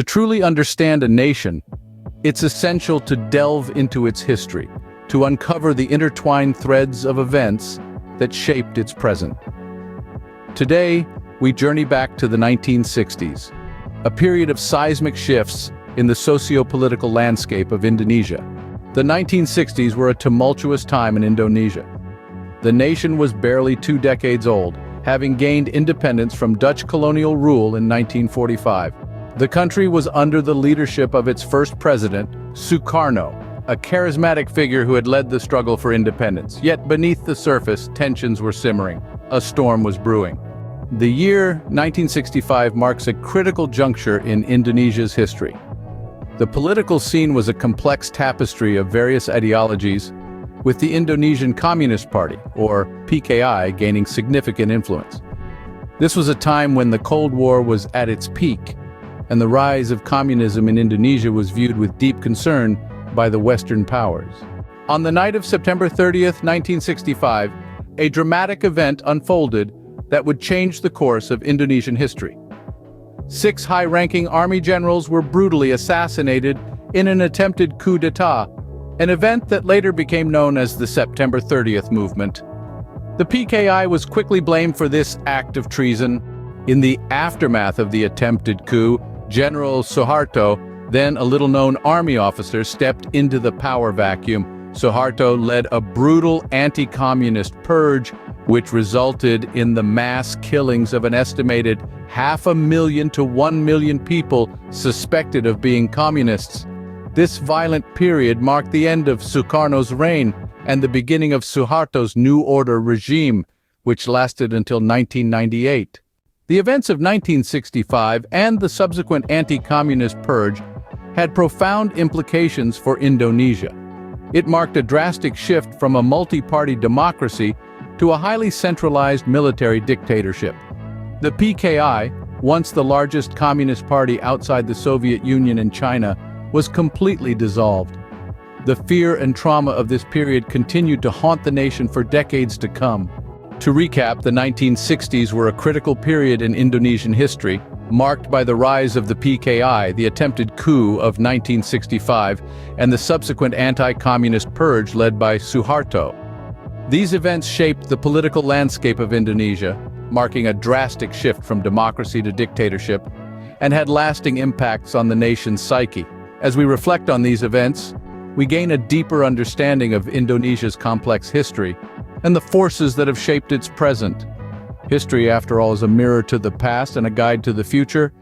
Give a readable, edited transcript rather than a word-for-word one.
To truly understand a nation, it's essential to delve into its history, to uncover the intertwined threads of events that shaped its present. Today, we journey back to the 1960s, a period of seismic shifts in the socio-political landscape of Indonesia. The 1960s were a tumultuous time in Indonesia. The nation was barely 2 decades old, having gained independence from Dutch colonial rule in 1945. The country was under the leadership of its first president, Sukarno, a charismatic figure who had led the struggle for independence. Yet beneath the surface, tensions were simmering. A storm was brewing. The year 1965 marks a critical juncture in Indonesia's history. The political scene was a complex tapestry of various ideologies, with the Indonesian Communist Party, or PKI, gaining significant influence. This was a time when the Cold War was at its peak, and the rise of communism in Indonesia was viewed with deep concern by the Western powers. On the night of September 30th, 1965, a dramatic event unfolded that would change the course of Indonesian history. 6 high-ranking army generals were brutally assassinated in an attempted coup d'etat, an event that later became known as the September 30th movement. The PKI was quickly blamed for this act of treason. In the aftermath of the attempted coup, General Suharto, then a little-known army officer, stepped into the power vacuum. Suharto led a brutal anti-communist purge, which resulted in the mass killings of an estimated 500,000 to 1 million people suspected of being communists. This violent period marked the end of Sukarno's reign and the beginning of Suharto's New Order regime, which lasted until 1998. The events of 1965 and the subsequent anti-communist purge had profound implications for Indonesia. It marked a drastic shift from a multi-party democracy to a highly centralized military dictatorship. The PKI, once the largest communist party outside the Soviet Union and China, was completely dissolved. The fear and trauma of this period continued to haunt the nation for decades to come. To recap, the 1960s were a critical period in Indonesian history, marked by the rise of the PKI, the attempted coup of 1965, and the subsequent anti-communist purge led by Suharto. These events shaped the political landscape of Indonesia, marking a drastic shift from democracy to dictatorship, and had lasting impacts on the nation's psyche. As we reflect on these events, we gain a deeper understanding of Indonesia's complex history and the forces that have shaped its present. History, after all, is a mirror to the past and a guide to the future,